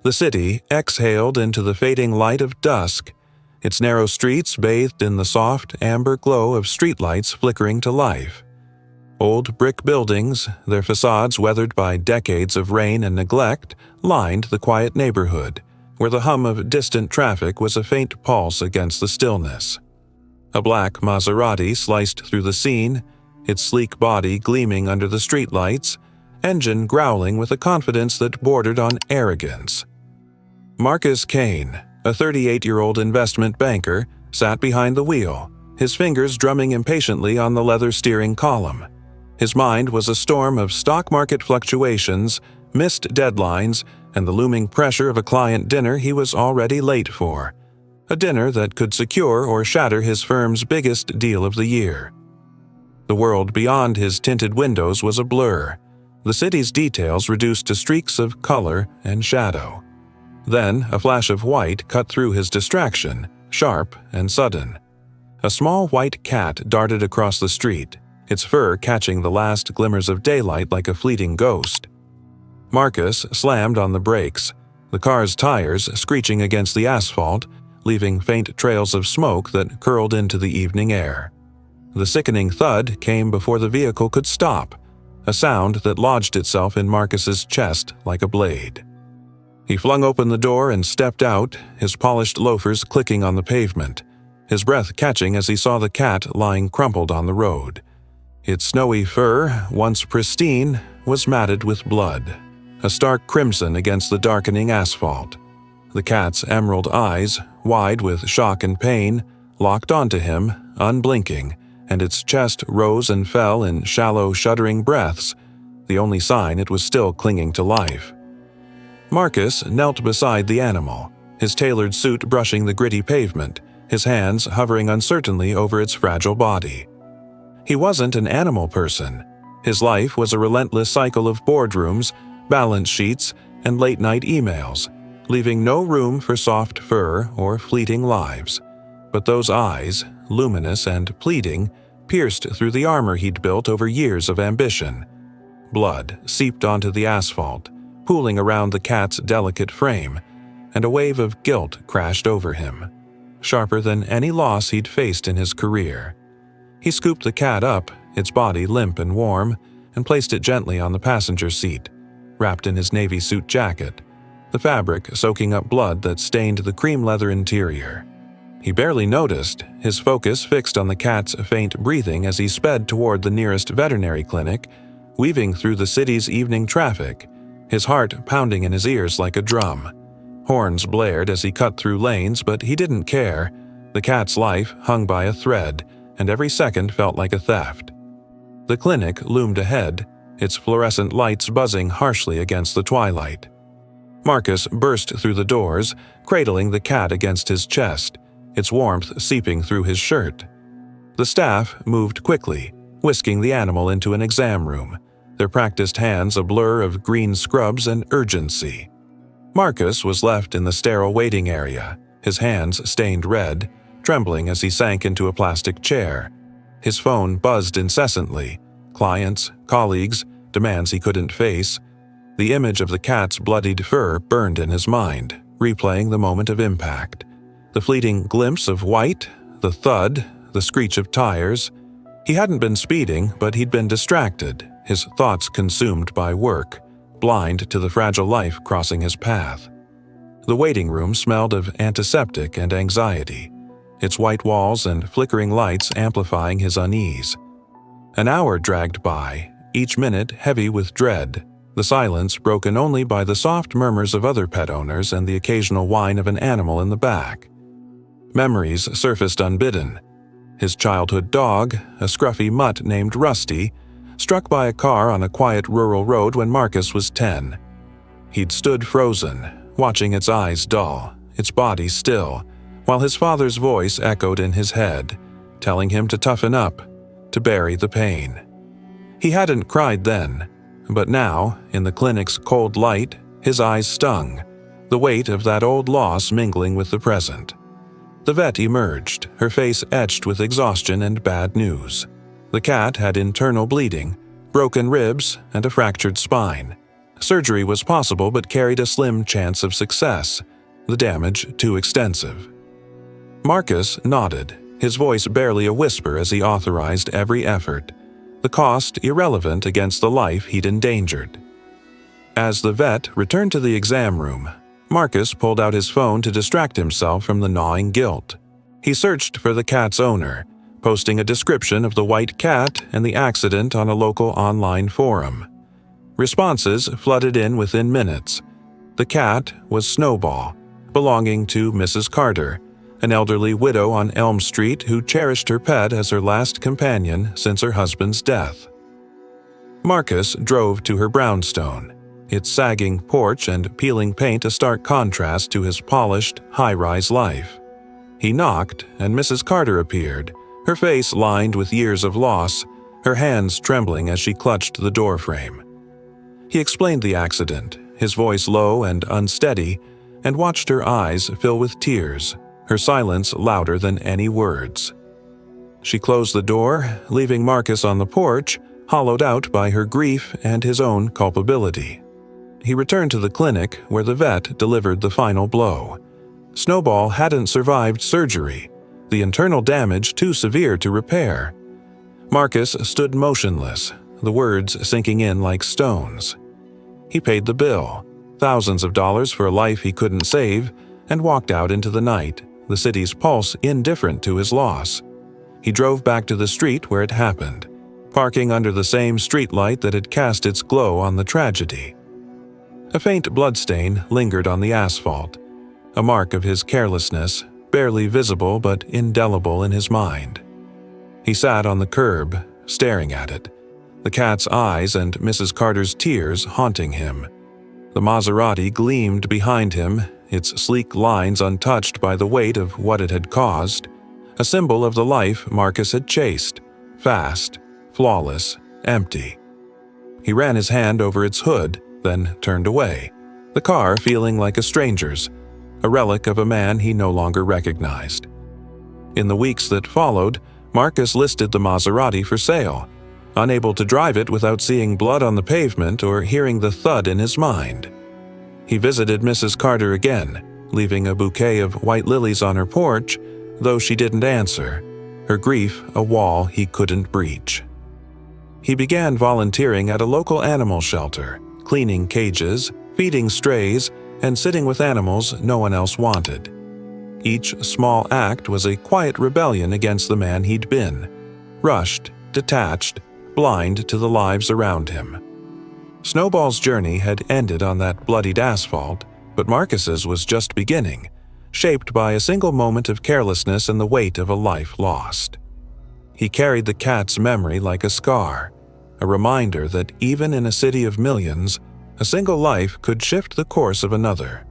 The city exhaled into the fading light of dusk, its narrow streets bathed in the soft, amber glow of streetlights flickering to life. Old brick buildings, their facades weathered by decades of rain and neglect, lined the quiet neighborhood, where the hum of distant traffic was a faint pulse against the stillness. A black Maserati sliced through the scene, its sleek body gleaming under the streetlights, engine growling with a confidence that bordered on arrogance. Marcus Kane, a 38-year-old investment banker, sat behind the wheel, his fingers drumming impatiently on the leather steering column. His mind was a storm of stock market fluctuations, missed deadlines, and the looming pressure of a client dinner he was already late for. A dinner that could secure or shatter his firm's biggest deal of the year. The world beyond his tinted windows was a blur, the city's details reduced to streaks of color and shadow. Then a flash of white cut through his distraction, sharp and sudden. A small white cat darted across the street, its fur catching the last glimmers of daylight like a fleeting ghost. Marcus slammed on the brakes, the car's tires screeching against the asphalt, leaving faint trails of smoke that curled into the evening air. The sickening thud came before the vehicle could stop, a sound that lodged itself in Marcus's chest like a blade. He flung open the door and stepped out, his polished loafers clicking on the pavement, his breath catching as he saw the cat lying crumpled on the road. Its snowy fur, once pristine, was matted with blood, a stark crimson against the darkening asphalt. The cat's emerald eyes, wide with shock and pain, locked onto him, unblinking, and its chest rose and fell in shallow, shuddering breaths, the only sign it was still clinging to life. Marcus knelt beside the animal, his tailored suit brushing the gritty pavement, his hands hovering uncertainly over its fragile body. He wasn't an animal person. His life was a relentless cycle of boardrooms, balance sheets, and late-night emails, leaving no room for soft fur or fleeting lives. But those eyes, luminous and pleading, pierced through the armor he'd built over years of ambition. Blood seeped onto the asphalt, pooling around the cat's delicate frame, and a wave of guilt crashed over him, sharper than any loss he'd faced in his career. He scooped the cat up, its body limp and warm, and placed it gently on the passenger seat, wrapped in his navy suit jacket, the fabric soaking up blood that stained the cream leather interior. He barely noticed, his focus fixed on the cat's faint breathing as he sped toward the nearest veterinary clinic, weaving through the city's evening traffic, his heart pounding in his ears like a drum. Horns blared as he cut through lanes, but he didn't care. The cat's life hung by a thread, and every second felt like a theft. The clinic loomed ahead, its fluorescent lights buzzing harshly against the twilight. Marcus burst through the doors, cradling the cat against his chest, its warmth seeping through his shirt. The staff moved quickly, whisking the animal into an exam room, their practiced hands a blur of green scrubs and urgency. Marcus was left in the sterile waiting area, his hands stained red, trembling as he sank into a plastic chair. His phone buzzed incessantly, clients, colleagues, demands he couldn't face. The image of the cat's bloodied fur burned in his mind, replaying the moment of impact. The fleeting glimpse of white, the thud, the screech of tires. He hadn't been speeding, but he'd been distracted, his thoughts consumed by work, blind to the fragile life crossing his path. The waiting room smelled of antiseptic and anxiety, its white walls and flickering lights amplifying his unease. An hour dragged by, each minute heavy with dread, the silence broken only by the soft murmurs of other pet owners and the occasional whine of an animal in the back. Memories surfaced unbidden. His childhood dog, a scruffy mutt named Rusty, struck by a car on a quiet rural road when Marcus was 10. He'd stood frozen, watching its eyes dull, its body still, while his father's voice echoed in his head, telling him to toughen up, to bury the pain. He hadn't cried then, but now, in the clinic's cold light, his eyes stung, the weight of that old loss mingling with the present. The vet emerged, her face etched with exhaustion and bad news. The cat had internal bleeding, broken ribs, and a fractured spine. Surgery was possible but carried a slim chance of success, the damage too extensive. Marcus nodded, his voice barely a whisper as he authorized every effort, the cost irrelevant against the life he'd endangered. As the vet returned to the exam room, Marcus pulled out his phone to distract himself from the gnawing guilt. He searched for the cat's owner, posting a description of the white cat and the accident on a local online forum. Responses flooded in within minutes. The cat was Snowball, belonging to Mrs. Carter, an elderly widow on Elm Street who cherished her pet as her last companion since her husband's death. Marcus drove to her brownstone, its sagging porch and peeling paint a stark contrast to his polished, high-rise life. He knocked, and Mrs. Carter appeared, her face lined with years of loss, her hands trembling as she clutched the doorframe. He explained the accident, his voice low and unsteady, and watched her eyes fill with tears, her silence louder than any words. She closed the door, leaving Marcus on the porch, hollowed out by her grief and his own culpability. He returned to the clinic where the vet delivered the final blow. Snowball hadn't survived surgery, the internal damage too severe to repair. Marcus stood motionless, the words sinking in like stones. He paid the bill, thousands of dollars for a life he couldn't save, and walked out into the night, the city's pulse indifferent to his loss. He drove back to the street where it happened, parking under the same streetlight that had cast its glow on the tragedy. A faint bloodstain lingered on the asphalt, a mark of his carelessness, barely visible but indelible in his mind. He sat on the curb, staring at it, the cat's eyes and Mrs. Carter's tears haunting him. The Maserati gleamed behind him, its sleek lines untouched by the weight of what it had caused, a symbol of the life Marcus had chased, fast, flawless, empty. He ran his hand over its hood, then turned away, the car feeling like a stranger's, a relic of a man he no longer recognized. In the weeks that followed, Marcus listed the Maserati for sale, unable to drive it without seeing blood on the pavement or hearing the thud in his mind. He visited Mrs. Carter again, leaving a bouquet of white lilies on her porch, though she didn't answer, her grief a wall he couldn't breach. He began volunteering at a local animal shelter, cleaning cages, feeding strays, and sitting with animals no one else wanted. Each small act was a quiet rebellion against the man he'd been, rushed, detached, blind to the lives around him. Snowball's journey had ended on that bloodied asphalt, but Marcus's was just beginning, shaped by a single moment of carelessness and the weight of a life lost. He carried the cat's memory like a scar, a reminder that even in a city of millions, a single life could shift the course of another.